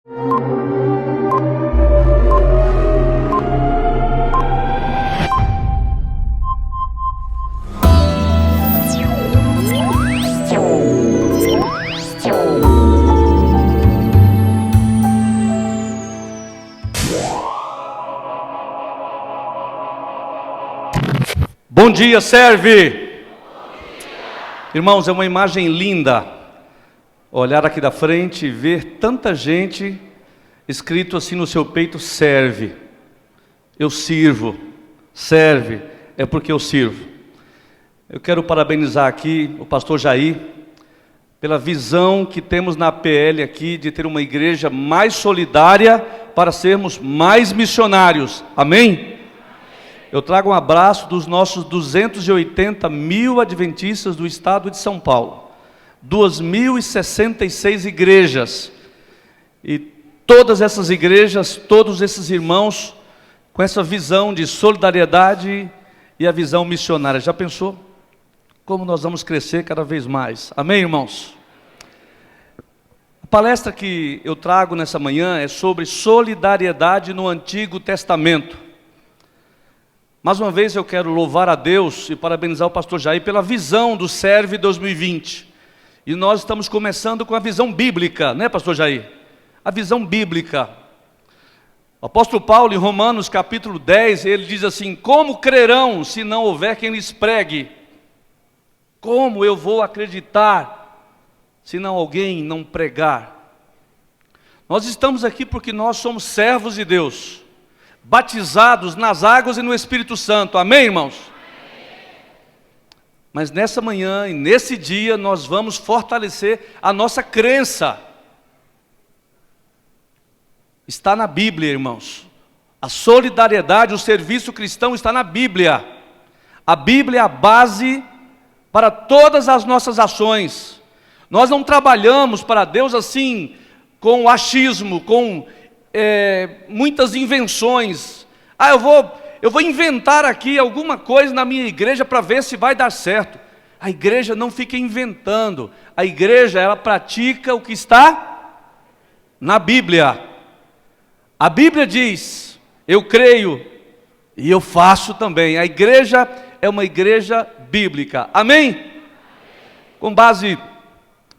Bom dia, serve! Irmãos, é uma imagem linda olhar aqui da frente e ver tanta gente escrito assim no seu peito: serve. Eu sirvo. Serve é porque eu sirvo. Eu quero parabenizar aqui o pastor Jair pela visão que temos na PL aqui de ter uma igreja mais solidária para sermos mais missionários. Amém? Eu trago um abraço dos nossos 280 mil adventistas do estado de São Paulo, 2.066 igrejas, e todas essas igrejas, todos esses irmãos, com essa visão de solidariedade e a visão missionária. Já pensou como nós vamos crescer cada vez mais? Amém, irmãos? A palestra que eu trago nessa manhã é sobre solidariedade no Antigo Testamento. Mais uma vez eu quero louvar a Deus e parabenizar o pastor Jair pela visão do Serve 2020. E nós estamos começando com a visão bíblica, né, pastor Jair? A visão bíblica. O apóstolo Paulo, em Romanos capítulo 10, ele diz assim: como crerão se não houver quem lhes pregue? Como eu vou acreditar se não alguém não pregar? Nós estamos aqui porque nós somos servos de Deus, batizados nas águas e no Espírito Santo. Amém, irmãos? Amém. Mas nessa manhã e nesse dia nós vamos fortalecer a nossa crença. Está na Bíblia, irmãos. A solidariedade, o serviço cristão está na Bíblia. A Bíblia é a base para todas as nossas ações. Nós não trabalhamos para Deus assim, com achismo, com muitas invenções. Eu vou inventar aqui alguma coisa na minha igreja para ver se vai dar certo. A igreja não fica inventando. A igreja, ela pratica o que está na Bíblia. A Bíblia diz: eu creio e eu faço também. A igreja é uma igreja bíblica. Amém? Com base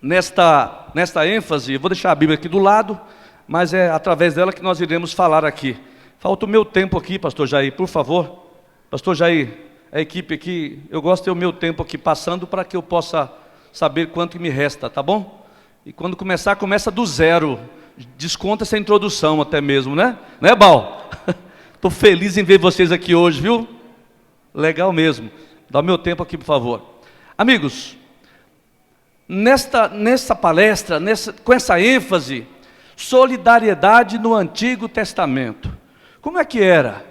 nesta ênfase, eu vou deixar a Bíblia aqui do lado, mas é através dela que nós iremos falar aqui. Falta o meu tempo aqui, pastor Jair, por favor. Pastor Jair, a equipe aqui, eu gosto de ter o meu tempo aqui passando para que eu possa saber quanto me resta, tá bom? E quando começar, começa do zero. Desconta essa introdução até mesmo, né? Né, Bal? Estou feliz em ver vocês aqui hoje, viu? Legal mesmo. Dá o meu tempo aqui, por favor. Amigos, nesta palestra, com essa ênfase, solidariedade no Antigo Testamento. Como é que era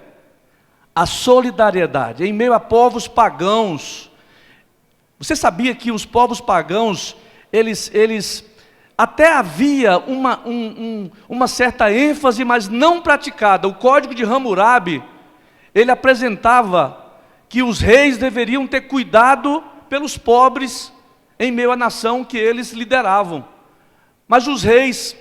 a solidariedade em meio a povos pagãos? Você sabia que os povos pagãos, eles até havia uma certa ênfase, mas não praticada. O Código de Hammurabi, ele apresentava que os reis deveriam ter cuidado pelos pobres em meio à nação que eles lideravam. Mas os reis,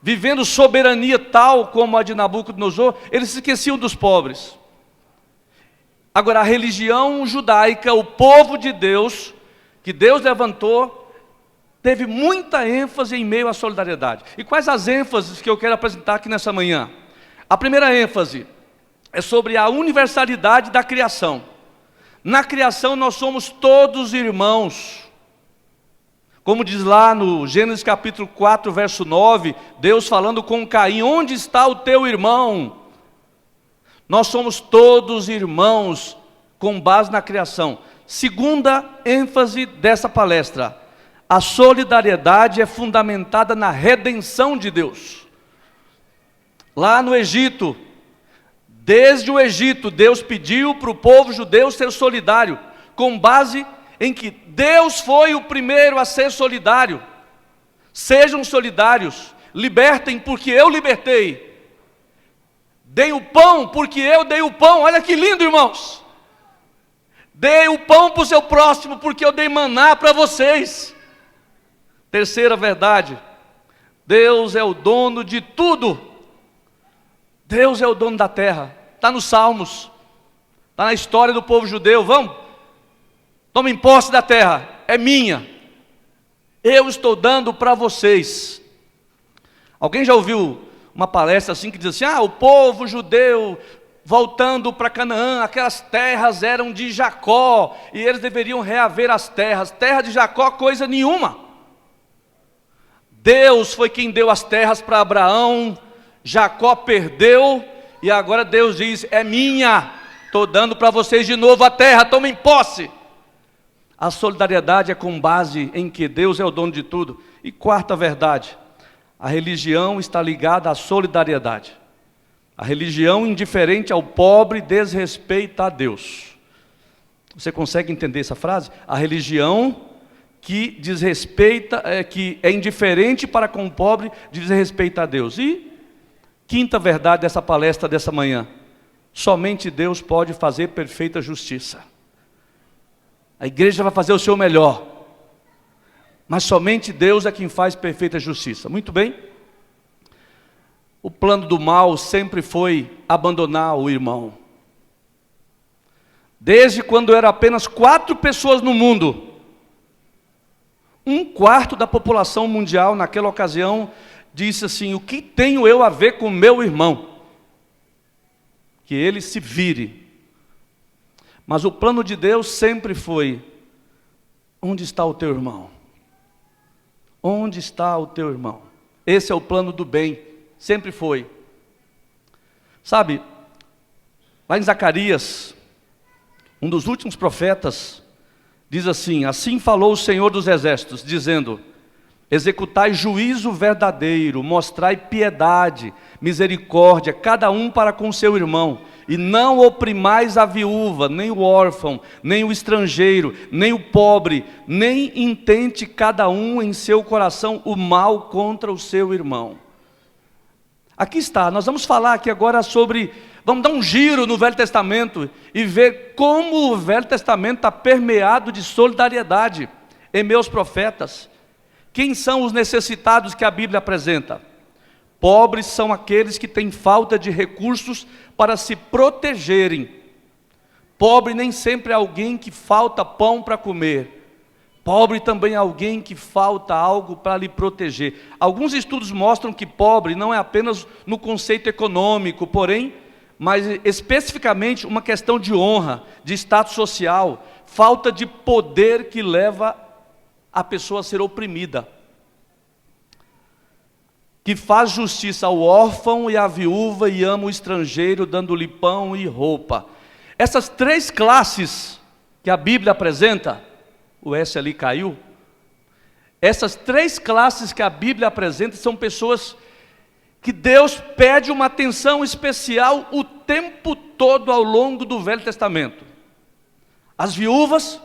vivendo soberania tal como a de Nabucodonosor, eles se esqueciam dos pobres. Agora, a religião judaica, o povo de Deus, que Deus levantou, teve muita ênfase em meio à solidariedade. E quais as ênfases que eu quero apresentar aqui nessa manhã? A primeira ênfase é sobre a universalidade da criação. Na criação nós somos todos irmãos. Como diz lá no Gênesis capítulo 4, verso 9, Deus falando com Caim: onde está o teu irmão? Nós somos todos irmãos com base na criação. Segunda ênfase dessa palestra: a solidariedade é fundamentada na redenção de Deus. Lá no Egito, desde o Egito, Deus pediu para o povo judeu ser solidário, com base em que Deus foi o primeiro a ser solidário. Sejam solidários, libertem porque eu libertei. Dei o pão porque eu dei o pão. Olha que lindo, irmãos. Dei o pão para o seu próximo porque eu dei maná para vocês. Terceira verdade: Deus é o dono de tudo. Deus é o dono da terra. Está nos Salmos, está na história do povo judeu. Vamos, tomem posse da terra, é minha. Eu estou dando para vocês. Alguém já ouviu uma palestra assim que diz assim: o povo judeu voltando para Canaã, aquelas terras eram de Jacó, e eles deveriam reaver as terras. Terra de Jacó, coisa nenhuma. Deus foi quem deu as terras para Abraão, Jacó perdeu, e agora Deus diz: é minha, estou dando para vocês de novo a terra, tomem posse. A solidariedade é com base em que Deus é o dono de tudo. E quarta verdade, a religião está ligada à solidariedade. A religião indiferente ao pobre desrespeita a Deus. Você consegue entender essa frase? A religião que desrespeita, que é indiferente para com o pobre, desrespeita a Deus. E quinta verdade dessa palestra dessa manhã: somente Deus pode fazer perfeita justiça. A igreja vai fazer o seu melhor, mas somente Deus é quem faz perfeita justiça. Muito bem. O plano do mal sempre foi abandonar o irmão. Desde quando eram apenas 4 pessoas no mundo, 1/4 da população mundial naquela ocasião disse assim: o que tenho eu a ver com meu irmão? Que ele se vire. Mas o plano de Deus sempre foi: onde está o teu irmão? Onde está o teu irmão? Esse é o plano do bem, sempre foi. Sabe, lá em Zacarias, um dos últimos profetas, diz assim: assim falou o Senhor dos Exércitos, dizendo: executai juízo verdadeiro, mostrai piedade, misericórdia, cada um para com seu irmão, e não oprimais a viúva, nem o órfão, nem o estrangeiro, nem o pobre, nem intente cada um em seu coração o mal contra o seu irmão. Aqui está, nós vamos falar aqui agora sobre, vamos dar um giro no Velho Testamento e ver como o Velho Testamento está permeado de solidariedade em meus profetas. Quem são os necessitados que a Bíblia apresenta? Pobres são aqueles que têm falta de recursos para se protegerem. Pobre nem sempre é alguém que falta pão para comer. Pobre também é alguém que falta algo para lhe proteger. Alguns estudos mostram que pobre não é apenas no conceito econômico, porém, mas especificamente uma questão de honra, de status social, falta de poder que leva a pessoa a ser oprimida. Que faz justiça ao órfão e à viúva e ama o estrangeiro, dando-lhe pão e roupa. Essas 3 classes que a Bíblia apresenta, o S ali caiu. Essas 3 classes que a Bíblia apresenta são pessoas que Deus pede uma atenção especial o tempo todo ao longo do Velho Testamento. As viúvas,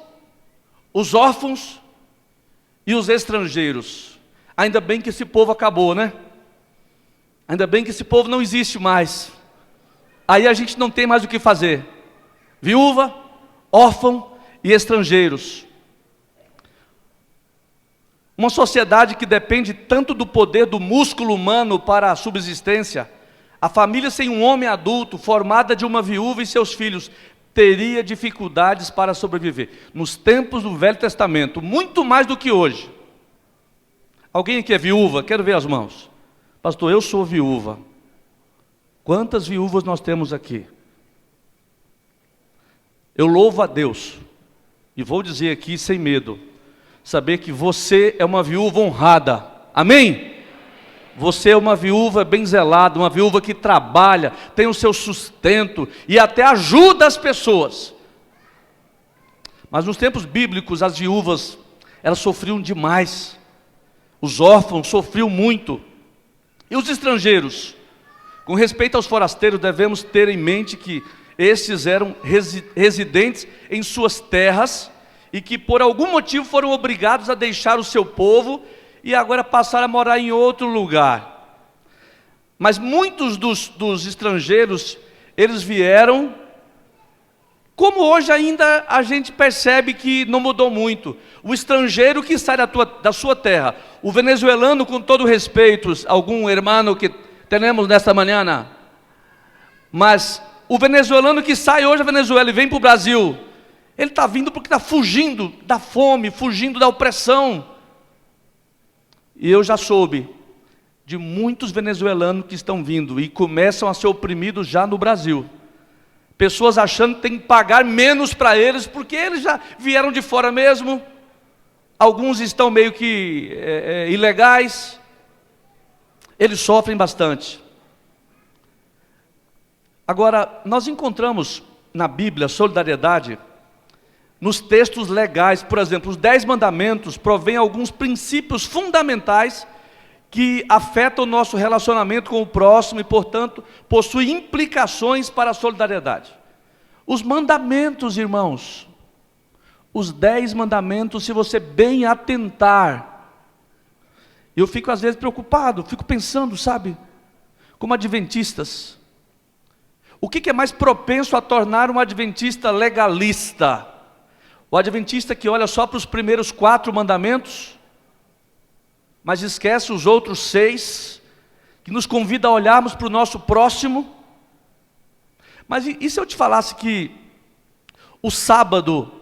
os órfãos e os estrangeiros. Ainda bem que esse povo acabou, né? Ainda bem que esse povo não existe mais. Aí a gente não tem mais o que fazer. Viúva, órfão e estrangeiros. Uma sociedade que depende tanto do poder do músculo humano para a subsistência, a família sem um homem adulto, formada de uma viúva e seus filhos, teria dificuldades para sobreviver. Nos tempos do Velho Testamento, muito mais do que hoje. Alguém aqui é viúva? Quero ver as mãos. Pastor, eu sou viúva. Quantas viúvas nós temos aqui? Eu louvo a Deus, e vou dizer aqui sem medo, saber que você é uma viúva honrada, amém? Você é uma viúva bem zelada, uma viúva que trabalha, tem o seu sustento, e até ajuda as pessoas. Mas nos tempos bíblicos, as viúvas, elas sofriam demais, os órfãos sofriam muito, e os estrangeiros? Com respeito aos forasteiros, devemos ter em mente que estes eram residentes em suas terras e que por algum motivo foram obrigados a deixar o seu povo e agora passaram a morar em outro lugar. Mas muitos dos estrangeiros, eles vieram Como hoje ainda a gente percebe que não mudou muito. O estrangeiro que sai da sua terra, o venezuelano, com todo respeito, algum irmão que temos nesta manhã, mas o venezuelano que sai hoje da Venezuela e vem para o Brasil, ele está vindo porque está fugindo da fome, fugindo da opressão. E eu já soube de muitos venezuelanos que estão vindo e começam a ser oprimidos já no Brasil. Pessoas achando que tem que pagar menos para eles, porque eles já vieram de fora mesmo. Alguns estão meio que ilegais. Eles sofrem bastante. Agora, nós encontramos na Bíblia solidariedade nos textos legais. Por exemplo, os 10 mandamentos provêm alguns princípios fundamentais que afetam o nosso relacionamento com o próximo e, portanto, possuem implicações para a solidariedade. Os mandamentos, irmãos, os 10 mandamentos, se você bem atentar, eu fico às vezes preocupado, fico pensando, sabe, como adventistas, o que é mais propenso a tornar um adventista legalista? O adventista que olha só para os primeiros 4 mandamentos, mas esquece os outros 6, que nos convida a olharmos para o nosso próximo. Mas e se eu te falasse que o sábado,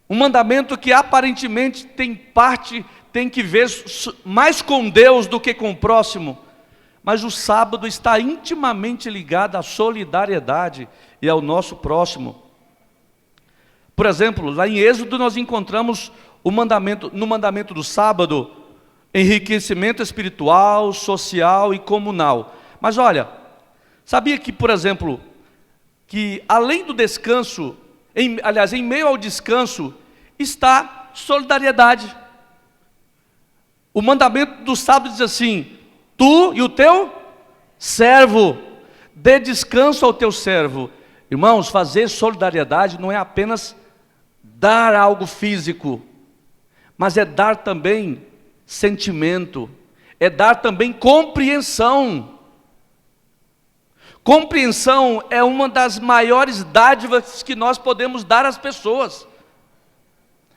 um mandamento que aparentemente tem que ver mais com Deus do que com o próximo, mas o sábado está intimamente ligado à solidariedade e ao nosso próximo. Por exemplo, lá em Êxodo nós encontramos no mandamento do sábado, enriquecimento espiritual, social e comunal. Mas olha, sabia que, por exemplo, que além do descanso, em meio ao descanso, está solidariedade. O mandamento do sábado diz assim: tu e o teu servo, dê descanso ao teu servo. Irmãos, fazer solidariedade não é apenas dar algo físico, mas é dar também sentimento, é dar também compreensão. Compreensão é uma das maiores dádivas que nós podemos dar às pessoas.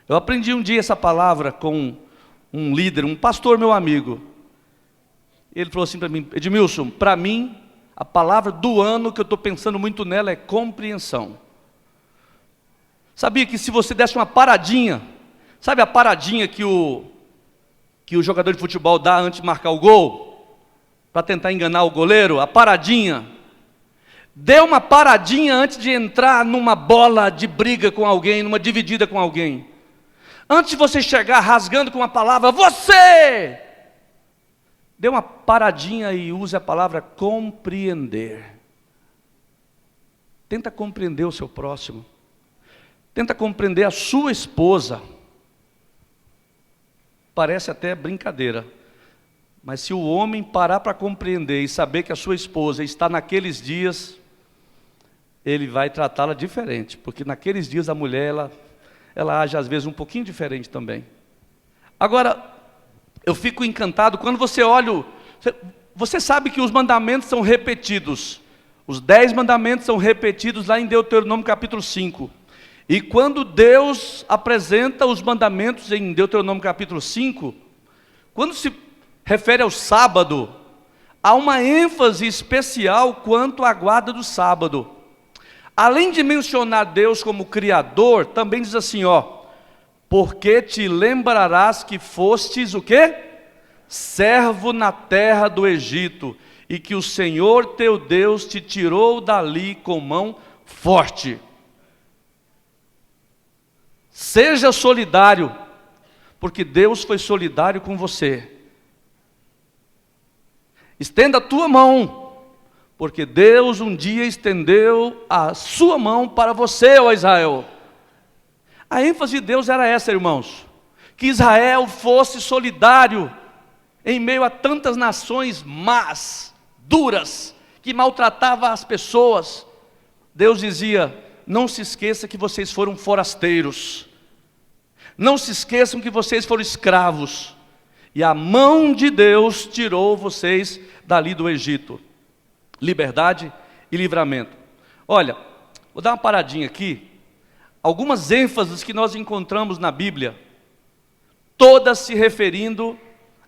Eu aprendi um dia essa palavra com um líder, um pastor meu amigo. Ele falou assim para mim: Edmilson, para mim, a palavra do ano que eu estou pensando muito nela é compreensão. Sabia que se você desse uma paradinha, sabe a paradinha que o jogador de futebol dá antes de marcar o gol, para tentar enganar o goleiro, a paradinha. Dê uma paradinha antes de entrar numa bola de briga com alguém, numa dividida com alguém. Antes de você chegar rasgando com uma palavra, você! Dê uma paradinha e use a palavra compreender. Tenta compreender o seu próximo. Tenta compreender a sua esposa. Parece até brincadeira, mas se o homem parar para compreender e saber que a sua esposa está naqueles dias, ele vai tratá-la diferente, porque naqueles dias a mulher, ela age às vezes um pouquinho diferente também. Agora, eu fico encantado quando você olha, você sabe que os mandamentos são repetidos, os 10 mandamentos são repetidos lá em Deuteronômio capítulo 5, e quando Deus apresenta os mandamentos em Deuteronômio capítulo 5, quando se refere ao sábado, há uma ênfase especial quanto à guarda do sábado. Além de mencionar Deus como Criador, também diz assim, porque te lembrarás que fostes o quê? Servo na terra do Egito, e que o Senhor teu Deus te tirou dali com mão forte. Seja solidário, porque Deus foi solidário com você. Estenda a tua mão, porque Deus um dia estendeu a sua mão para você, ó Israel. A ênfase de Deus era essa, irmãos, que Israel fosse solidário em meio a tantas nações más, duras, que maltratavam as pessoas. Deus dizia: não se esqueça que vocês foram forasteiros, não se esqueçam que vocês foram escravos, e a mão de Deus tirou vocês dali do Egito. Liberdade e livramento. Olha, Vou dar uma paradinha aqui. Algumas ênfases que nós encontramos na Bíblia, todas se referindo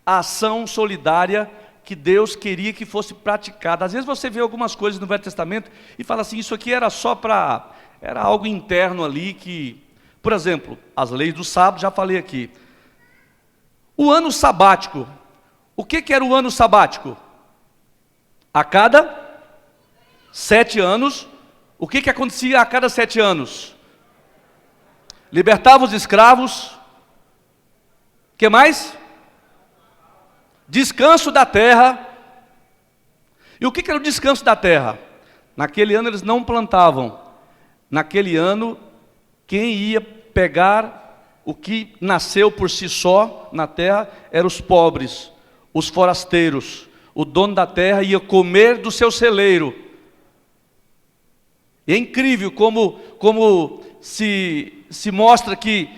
à ação solidária que Deus queria que fosse praticada. Às vezes você vê algumas coisas no Velho Testamento e fala assim, isso aqui era só para... era algo interno ali que... Por exemplo, as leis do sábado, já falei aqui. O ano sabático. O que era o ano sabático? A cada 7 anos, o que acontecia a cada 7 anos? Libertava os escravos. O que mais? Descanso da terra. E o que era o descanso da terra? Naquele ano eles não plantavam. Naquele ano, quem ia pegar o que nasceu por si só na terra eram os pobres, os forasteiros. O dono da terra ia comer do seu celeiro. E é incrível como se mostra que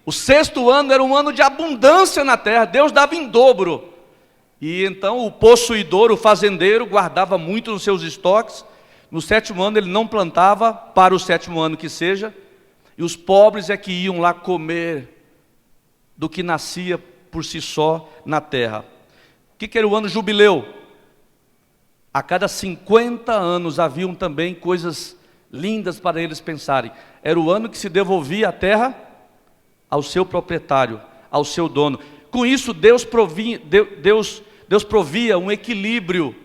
o 6º ano era um ano de abundância na terra. Deus dava em dobro. E então o possuidor, o fazendeiro, guardava muito nos seus estoques. No 7º ano ele não plantava, para o 7º ano que seja. E os pobres é que iam lá comer do que nascia por si só na terra. O que era o ano jubileu? A cada 50 anos haviam também coisas lindas para eles pensarem. Era o ano que se devolvia a terra ao seu proprietário, ao seu dono. Com isso Deus provia um equilíbrio.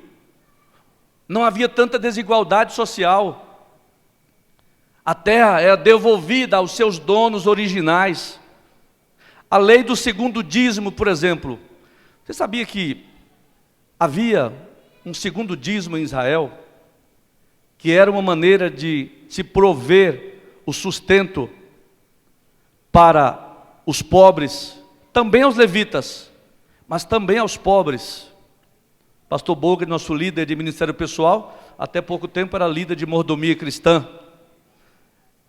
Não havia tanta desigualdade social. A terra era devolvida aos seus donos originais. A lei do 2º dízimo, por exemplo. Você sabia que havia um 2º dízimo em Israel? Que era uma maneira de se prover o sustento para os pobres, também aos levitas, mas também aos pobres. Pastor Boga, nosso líder de ministério pessoal, até pouco tempo era líder de mordomia cristã.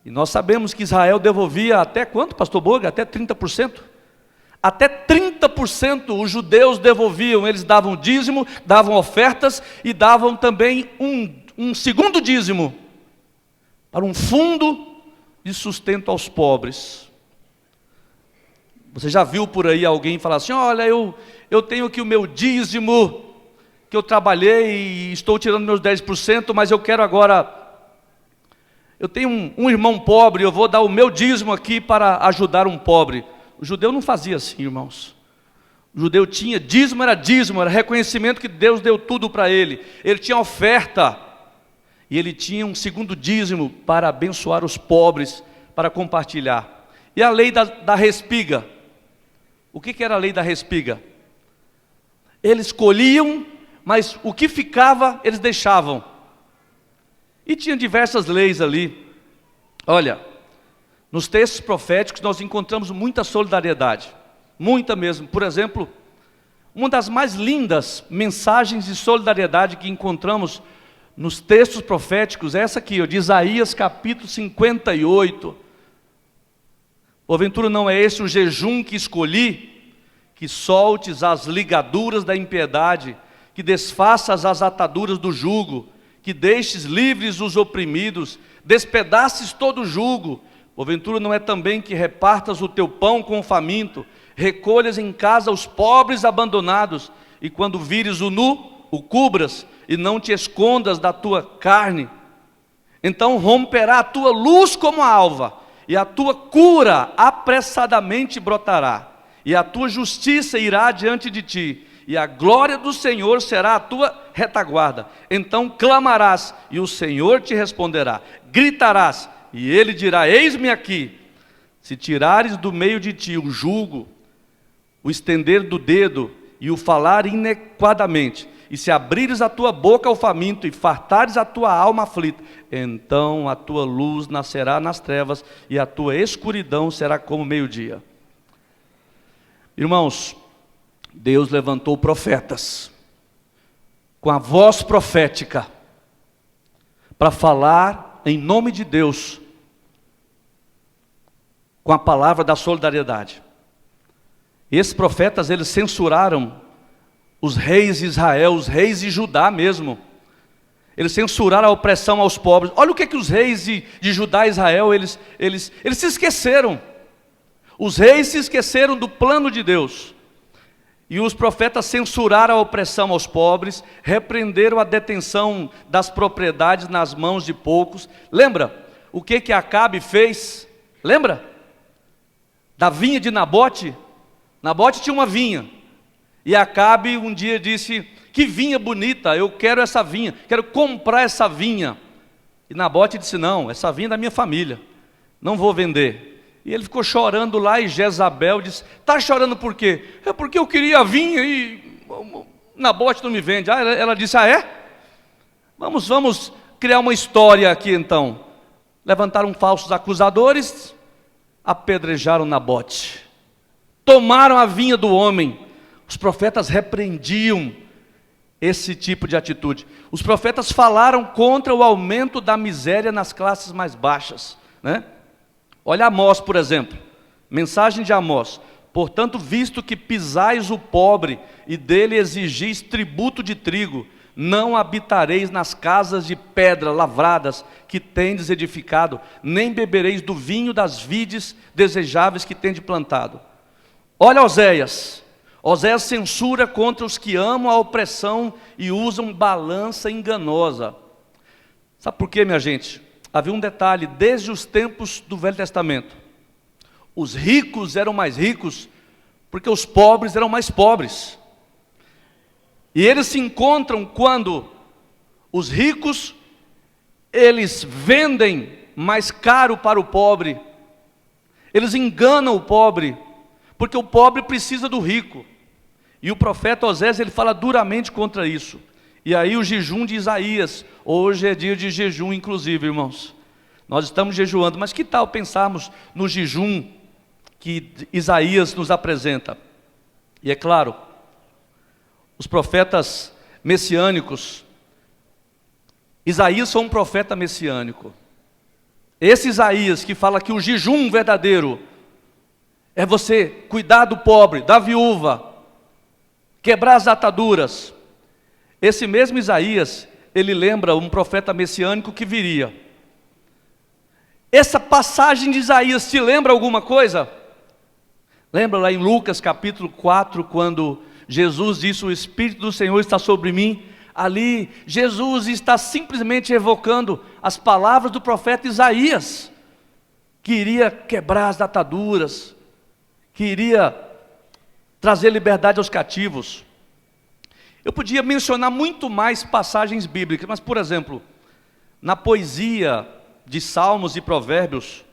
E nós sabemos que Israel devolvia até quanto, pastor Boga? Até 30%. Até 30% os judeus devolviam, eles davam dízimo, davam ofertas e davam também um 2º dízimo para um fundo de sustento aos pobres. Você já viu por aí alguém falar assim, olha, eu tenho aqui o meu dízimo, que eu trabalhei e estou tirando meus 10%, mas eu quero agora... Eu tenho um irmão pobre, eu vou dar o meu dízimo aqui para ajudar um pobre. O judeu não fazia assim, irmãos. O judeu tinha, dízimo, era reconhecimento que Deus deu tudo para ele. Ele tinha oferta. E ele tinha um 2º dízimo para abençoar os pobres, para compartilhar. E a lei da respiga. O que era a lei da respiga? Eles colhiam, mas o que ficava, eles deixavam. E tinha diversas leis ali. Olha, nos textos proféticos nós encontramos muita solidariedade. Muita mesmo. Por exemplo, uma das mais lindas mensagens de solidariedade que encontramos nos textos proféticos é essa aqui, de Isaías capítulo 58. Porventura não é esse o jejum que escolhi? Que soltes as ligaduras da impiedade, que desfaças as ataduras do jugo, que deixes livres os oprimidos, despedaces todo o jugo. Porventura não é também que repartas o teu pão com o faminto, recolhas em casa os pobres abandonados, e quando vires o nu, o cubras, e não te escondas da tua carne? Então romperá a tua luz como a alva, e a tua cura apressadamente brotará, e a tua justiça irá diante de ti, e a glória do Senhor será a tua retaguarda. Então clamarás, e o Senhor te responderá. Gritarás, e Ele dirá, eis-me aqui. Se tirares do meio de ti o jugo, o estender do dedo, e o falar inequadamente, e se abrires a tua boca ao faminto, e fartares a tua alma aflita, então a tua luz nascerá nas trevas, e a tua escuridão será como meio-dia. Irmãos, Deus levantou profetas, com a voz profética, para falar em nome de Deus, com a palavra da solidariedade. Esses profetas, eles censuraram os reis de Israel, os reis de Judá mesmo. Eles censuraram a opressão aos pobres. Olha o que os reis de Judá e Israel, eles se esqueceram. Os reis se esqueceram do plano de Deus. E os profetas censuraram a opressão aos pobres, repreenderam a detenção das propriedades nas mãos de poucos. Lembra o que Acabe fez? Lembra? Da vinha de Nabote? Nabote tinha uma vinha. E Acabe um dia disse: que vinha bonita, eu quero essa vinha, quero comprar essa vinha. E Nabote disse: não, essa vinha é da minha família, não vou vender. E ele ficou chorando lá, e Jezabel disse: está chorando por quê? É porque eu queria a vinha e Nabote não me vende. Ela disse: ah, é? Vamos criar uma história aqui então. Levantaram falsos acusadores, apedrejaram Nabote, tomaram a vinha do homem. Os profetas repreendiam esse tipo de atitude. Os profetas falaram contra o aumento da miséria nas classes mais baixas, né? Olha Amós, por exemplo, mensagem de Amós: portanto, visto que pisais o pobre e dele exigis tributo de trigo, não habitareis nas casas de pedra lavradas que tendes edificado, nem bebereis do vinho das vides desejáveis que tendes plantado. Olha Oséias. Oséias censura contra os que amam a opressão e usam balança enganosa. Sabe por quê, minha gente? Havia um detalhe: desde os tempos do Velho Testamento, os ricos eram mais ricos porque os pobres eram mais pobres. E eles se encontram quando os ricos, eles vendem mais caro para o pobre, eles enganam o pobre, porque o pobre precisa do rico. E o profeta Oséias, ele fala duramente contra isso. E aí o jejum de Isaías, hoje é dia de jejum inclusive, irmãos. Nós estamos jejuando, mas que tal pensarmos no jejum que Isaías nos apresenta? E é claro, os profetas messiânicos, Isaías foi um profeta messiânico. Esse Isaías que fala que o jejum verdadeiro é você cuidar do pobre, da viúva, quebrar as ataduras. Esse mesmo Isaías, ele lembra um profeta messiânico que viria. Essa passagem de Isaías te lembra alguma coisa? Lembra lá em Lucas capítulo 4, quando Jesus disse: o Espírito do Senhor está sobre mim? Ali Jesus está simplesmente evocando as palavras do profeta Isaías, que iria quebrar as ataduras, que iria trazer liberdade aos cativos. Eu podia mencionar muito mais passagens bíblicas, mas, por exemplo, na poesia de Salmos e Provérbios,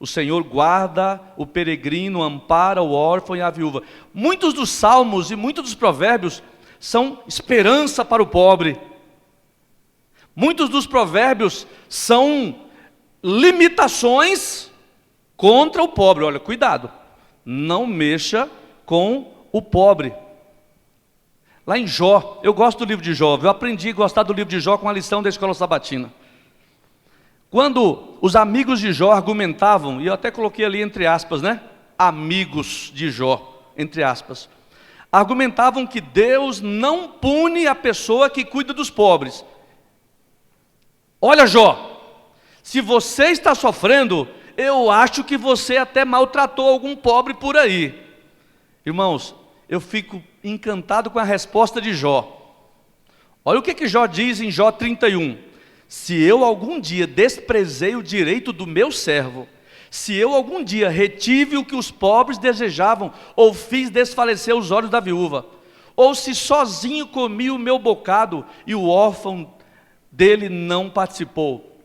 o Senhor guarda o peregrino, ampara o órfão e a viúva. Muitos dos Salmos e muitos dos Provérbios são esperança para o pobre. Muitos dos Provérbios são limitações contra o pobre. Olha, cuidado, não mexa com o pobre. Lá em Jó, eu gosto do livro de Jó, eu aprendi a gostar do livro de Jó com a lição da escola sabatina. Quando os amigos de Jó argumentavam, e eu até coloquei ali entre aspas, né? Amigos de Jó, entre aspas. Argumentavam que Deus não pune a pessoa que cuida dos pobres. Olha Jó, se você está sofrendo, eu acho que você até maltratou algum pobre por aí. Irmãos, eu fico encantado com a resposta de Jó. Olha o que Jó diz em Jó 31. Se eu algum dia desprezei o direito do meu servo, se eu algum dia retive o que os pobres desejavam, ou fiz desfalecer os olhos da viúva, ou se sozinho comi o meu bocado e o órfão dele não participou.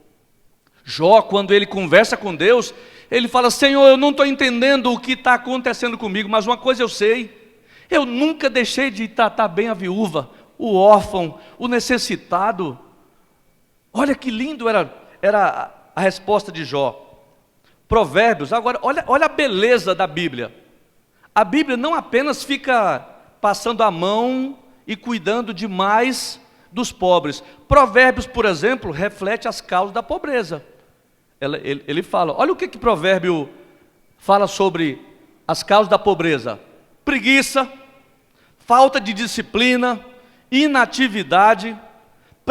Jó, quando ele conversa com Deus, ele fala: Senhor, eu não estou entendendo o que está acontecendo comigo, mas uma coisa eu sei: eu nunca deixei de tratar bem a viúva, o órfão, o necessitado. Olha que lindo era a resposta de Jó. Provérbios, agora olha a beleza da Bíblia. A Bíblia não apenas fica passando a mão e cuidando demais dos pobres. Provérbios, por exemplo, reflete as causas da pobreza. Ele fala, olha o que Provérbio fala sobre as causas da pobreza: preguiça, falta de disciplina, inatividade,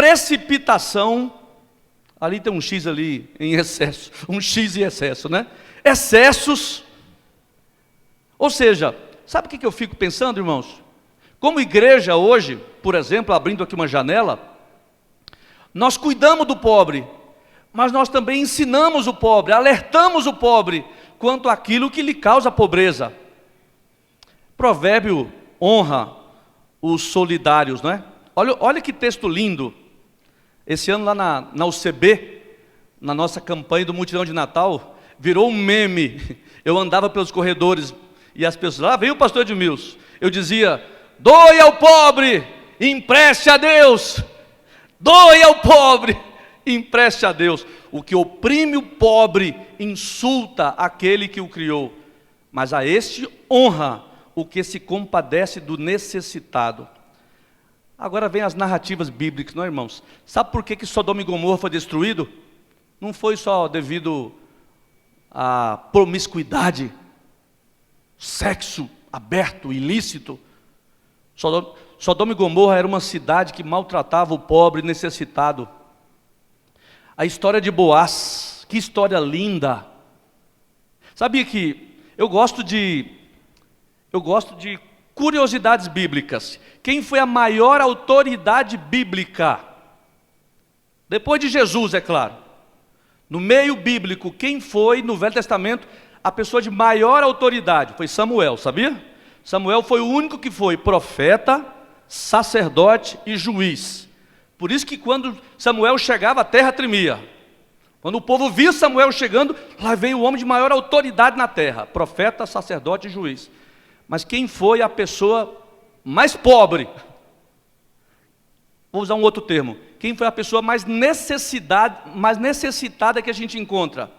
precipitação, ali tem um X ali em excesso, um X em excesso, né? Excessos. Ou seja, sabe o que eu fico pensando, irmãos? Como igreja hoje, por exemplo, abrindo aqui uma janela, nós cuidamos do pobre, mas nós também ensinamos o pobre, alertamos o pobre quanto àquilo que lhe causa pobreza. Provérbio honra os solidários, não é? Olha que texto lindo. Esse ano lá na UCB, na nossa campanha do Mutirão de Natal, virou um meme. Eu andava pelos corredores e as pessoas, lá veio o pastor Edmilson, eu dizia: doe ao pobre, empreste a Deus. Doe ao pobre, empreste a Deus. O que oprime o pobre insulta aquele que o criou, mas a este honra o que se compadece do necessitado. Agora vem as narrativas bíblicas, não é, irmãos? Sabe por que Sodoma e Gomorra foi destruído? Não foi só devido à promiscuidade, sexo aberto, ilícito. Sodoma e Gomorra era uma cidade que maltratava o pobre necessitado. A história de Boaz, que história linda. Sabia que eu gosto de curiosidades bíblicas. Quem foi a maior autoridade bíblica? Depois de Jesus, é claro. No meio bíblico, quem foi no Velho Testamento a pessoa de maior autoridade? Foi Samuel, sabia? Samuel foi o único que foi profeta, sacerdote e juiz. Por isso que quando Samuel chegava, a terra tremia. Quando o povo via Samuel chegando, lá veio o homem de maior autoridade na terra, profeta, sacerdote e juiz. Mas quem foi a pessoa mais pobre? Vou usar um outro termo. Quem foi a pessoa mais necessitada que a gente encontra?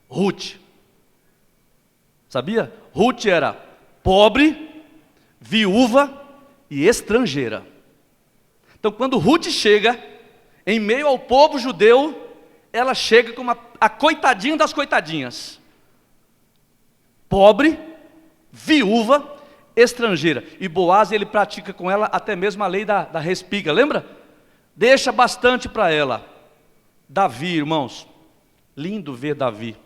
Ruth. Sabia? Ruth era pobre, viúva e estrangeira. Então, quando Ruth chega, em meio ao povo judeu, ela chega como a coitadinha das coitadinhas. Pobre, viúva, estrangeira. E Boaz, ele pratica com ela até mesmo a lei da respiga, lembra? Deixa bastante para ela. Davi, irmãos, lindo ver Davi.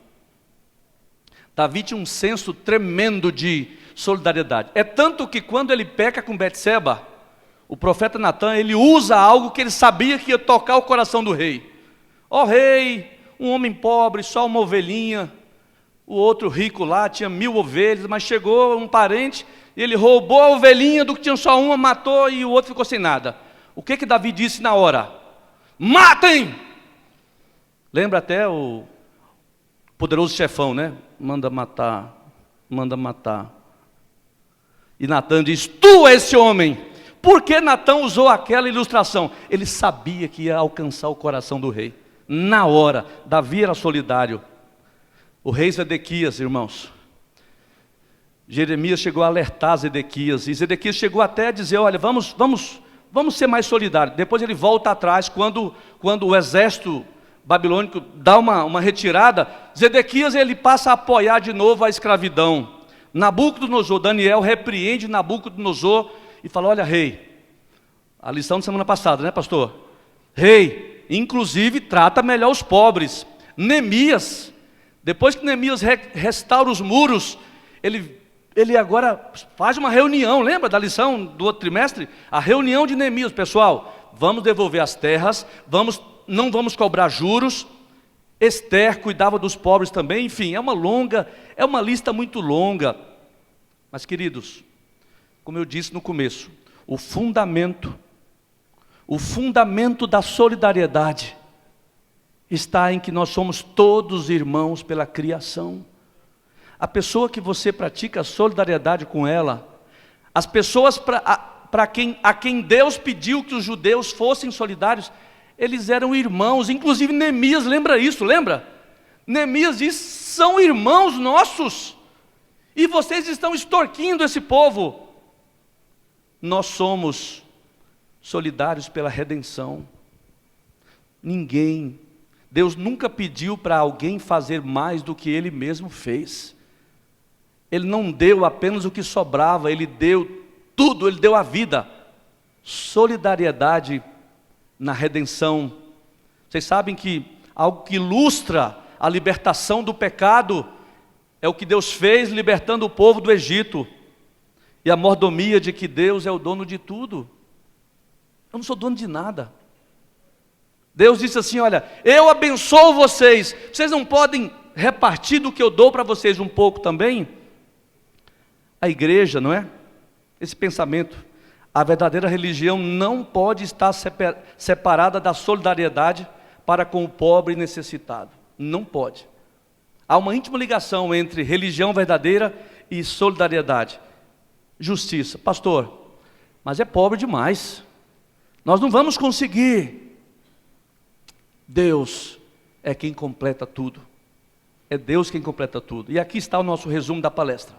Davi tinha um senso tremendo de solidariedade. É tanto que quando ele peca com Betseba, o profeta Natan, ele usa algo que ele sabia que ia tocar o coração do rei. Ó rei, um homem pobre, só uma ovelhinha. O outro rico lá tinha 1000 ovelhas, mas chegou um parente, e ele roubou a ovelhinha do que tinha só uma, matou e o outro ficou sem nada. O que Davi disse na hora? Matem! Lembra até o poderoso chefão, né? Manda matar, manda matar. E Natan diz: tu és esse homem. Por que Natan usou aquela ilustração? Ele sabia que ia alcançar o coração do rei. Na hora, Davi era solidário. O rei Zedequias, irmãos, Jeremias chegou a alertar Zedequias, e Zedequias chegou até a dizer: olha, vamos ser mais solidários. Depois ele volta atrás, quando o exército babilônico dá uma retirada, Zedequias ele passa a apoiar de novo a escravidão. Nabucodonosor, Daniel repreende Nabucodonosor e fala: olha rei, a lição da semana passada, né pastor? Rei, inclusive trata melhor os pobres. Neemias, depois que Neemias restaura os muros, ele agora faz uma reunião, lembra da lição do outro trimestre? A reunião de Neemias, pessoal, vamos devolver as terras, não vamos cobrar juros. Esther cuidava dos pobres também, enfim, é uma lista muito longa. Mas queridos, como eu disse no começo, o fundamento da solidariedade está em que nós somos todos irmãos pela criação. A pessoa que você pratica solidariedade com ela, as pessoas a quem Deus pediu que os judeus fossem solidários, eles eram irmãos, inclusive Neemias lembra isso, lembra? Neemias diz: são irmãos nossos, e vocês estão extorquindo esse povo. Nós somos solidários pela redenção. Deus nunca pediu para alguém fazer mais do que Ele mesmo fez. Ele não deu apenas o que sobrava, Ele deu tudo, Ele deu a vida. Solidariedade na redenção. Vocês sabem que algo que ilustra a libertação do pecado é o que Deus fez libertando o povo do Egito. E a mordomia de que Deus é o dono de tudo. Eu não sou dono de nada. Deus disse assim, olha, eu abençoo vocês. Vocês não podem repartir do que eu dou para vocês um pouco também? A igreja, não é? Esse pensamento. A verdadeira religião não pode estar separada da solidariedade para com o pobre e necessitado. Não pode. Há uma íntima ligação entre religião verdadeira e solidariedade. Justiça. Pastor, mas é pobre demais. Nós não vamos conseguir. Deus é quem completa tudo. É Deus quem completa tudo. E aqui está o nosso resumo da palestra.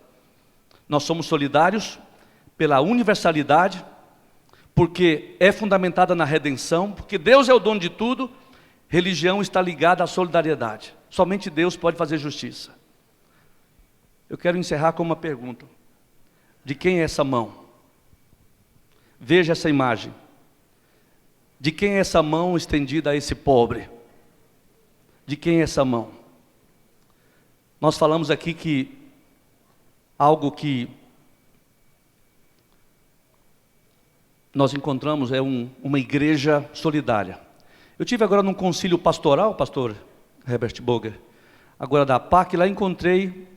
Nós somos solidários pela universalidade, porque é fundamentada na redenção, porque Deus é o dono de tudo. Religião está ligada à solidariedade. Somente Deus pode fazer justiça. Eu quero encerrar com uma pergunta. De quem é essa mão? Veja essa imagem. De quem é essa mão estendida a esse pobre? De quem é essa mão? Nós falamos aqui que algo que nós encontramos é uma igreja solidária. Eu tive agora num concílio pastoral, pastor Herbert Boger, agora da PAC, lá encontrei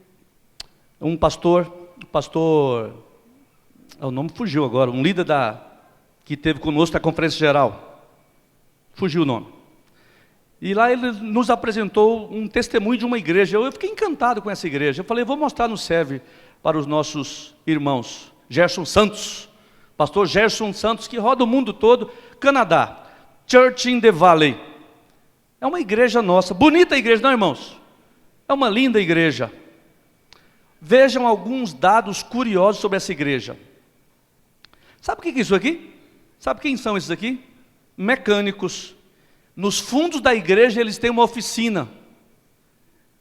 um pastor, o nome fugiu agora, um líder que teve conosco na conferência geral, fugiu o nome. E lá ele nos apresentou um testemunho de uma igreja. Eu fiquei encantado com essa igreja. Eu falei, vou mostrar no SEV para os nossos irmãos. Gerson Santos, pastor Gerson Santos, que roda o mundo todo, Canadá. Church in the Valley. É uma igreja nossa, bonita igreja, não, irmãos? É uma linda igreja. Vejam alguns dados curiosos sobre essa igreja. Sabe o que é isso aqui? Sabe quem são esses aqui? Mecânicos. Nos fundos da igreja eles têm uma oficina.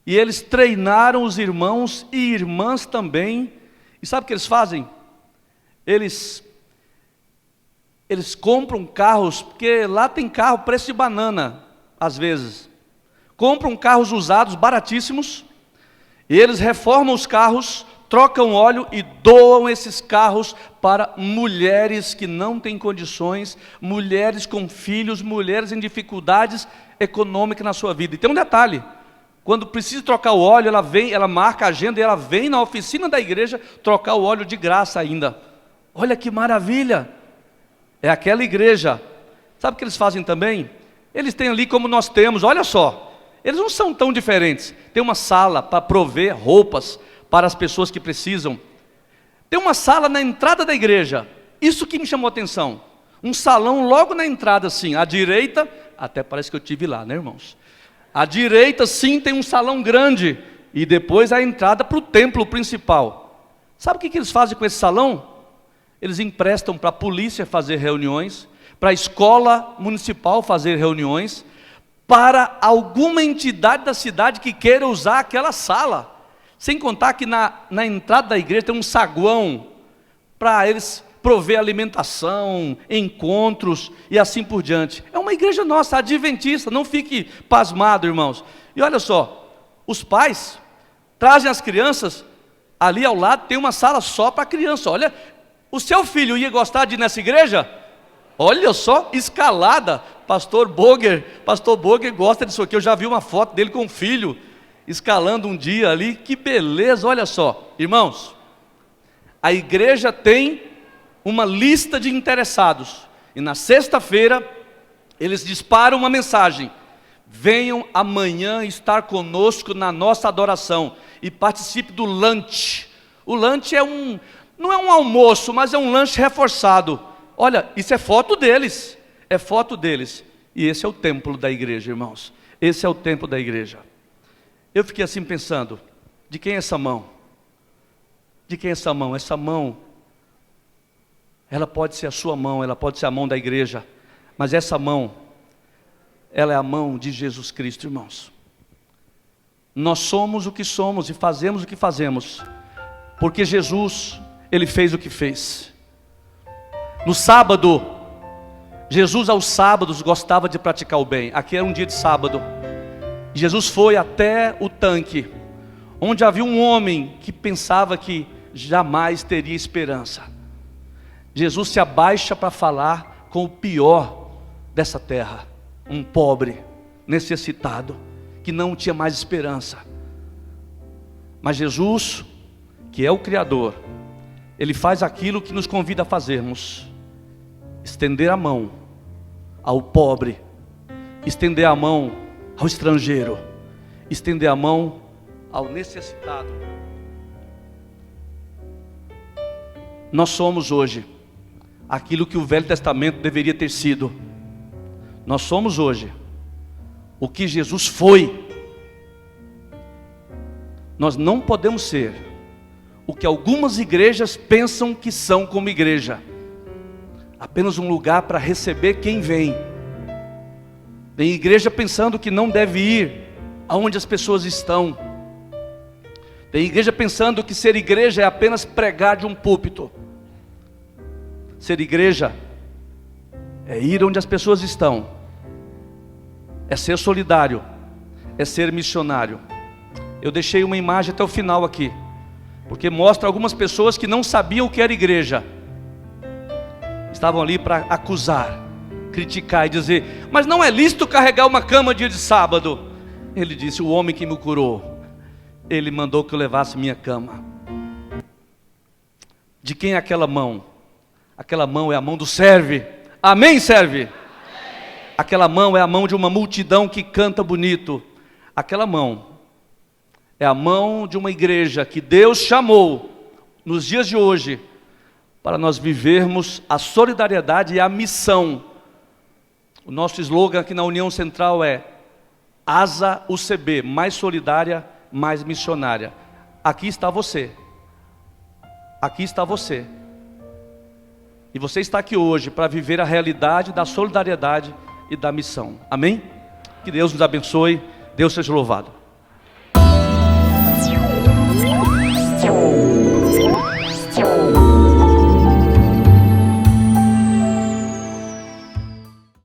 E eles treinaram os irmãos e irmãs também. E sabe o que eles fazem? Eles compram carros, porque lá tem carro preço de banana, às vezes. Compram carros usados, baratíssimos. E eles reformam os carros, trocam óleo e doam esses carros para mulheres que não têm condições, mulheres com filhos, mulheres em dificuldades econômicas na sua vida. E tem um detalhe, quando precisa trocar o óleo, ela marca a agenda e ela vem na oficina da igreja trocar o óleo de graça ainda. Olha que maravilha! É aquela igreja. Sabe o que eles fazem também? Eles têm ali como nós temos, olha só. Eles não são tão diferentes. Tem uma sala para prover roupas para as pessoas que precisam. Tem uma sala na entrada da igreja. Isso que me chamou a atenção. Um salão logo na entrada, assim, à direita. Até parece que eu estive lá, né, irmãos? À direita, sim, tem um salão grande. E depois a entrada para o templo principal. Sabe o que eles fazem com esse salão? Eles emprestam para a polícia fazer reuniões, para a escola municipal fazer reuniões, para alguma entidade da cidade que queira usar aquela sala. Sem contar que na entrada da igreja tem um saguão para eles prover alimentação, encontros e assim por diante. É uma igreja nossa, adventista, não fique pasmado, irmãos. E olha só, os pais trazem as crianças, ali ao lado tem uma sala só para criança. Olha, o seu filho ia gostar de ir nessa igreja? Olha só, escalada. Pastor Boger gosta disso aqui. Eu já vi uma foto dele com o filho escalando um dia ali. Que beleza, olha só. Irmãos, a igreja tem uma lista de interessados. E na sexta-feira, eles disparam uma mensagem. Venham amanhã estar conosco na nossa adoração. E participe do lunch. O lunch não é um almoço, mas é um lanche reforçado. Olha, isso é foto deles. É foto deles. E esse é o templo da igreja, irmãos. Esse é o templo da igreja. Eu fiquei assim pensando, de quem é essa mão? De quem é essa mão? Essa mão, ela pode ser a sua mão, ela pode ser a mão da igreja. Mas essa mão, ela é a mão de Jesus Cristo, irmãos. Nós somos o que somos e fazemos o que fazemos, porque Jesus, Ele fez o que fez. No sábado, Jesus aos sábados gostava de praticar o bem. Aqui era um dia de sábado. Jesus foi até o tanque, onde havia um homem que pensava que jamais teria esperança. Jesus se abaixa para falar com o pior dessa terra, um pobre, necessitado, que não tinha mais esperança. Mas Jesus, que é o Criador, Ele faz aquilo que nos convida a fazermos: estender a mão ao pobre, estender a mão ao estrangeiro, estender a mão ao necessitado. Nós somos hoje aquilo que o Velho Testamento deveria ter sido. Nós somos hoje o que Jesus foi. Nós não podemos ser o que algumas igrejas pensam que são como igreja, apenas um lugar para receber quem vem. Tem igreja pensando que não deve ir aonde as pessoas estão. Tem igreja pensando que ser igreja é apenas pregar de um púlpito. Ser igreja é ir onde as pessoas estão, é ser solidário, é ser missionário. Eu deixei uma imagem até o final aqui, porque mostra algumas pessoas que não sabiam o que era igreja. Estavam ali para acusar, criticar e dizer: mas não é lícito carregar uma cama dia de sábado. Ele disse: o homem que me curou, ele mandou que eu levasse minha cama. De quem é aquela mão? Aquela mão é a mão do serve. Amém, serve? Amém. Aquela mão é a mão de uma multidão que canta bonito. Aquela mão é a mão de uma igreja que Deus chamou nos dias de hoje para nós vivermos a solidariedade e a missão. O nosso slogan aqui na União Central é ASA UCB, mais solidária, mais missionária. Aqui está você. Aqui está você. E você está aqui hoje para viver a realidade da solidariedade e da missão. Amém? Que Deus nos abençoe. Deus seja louvado.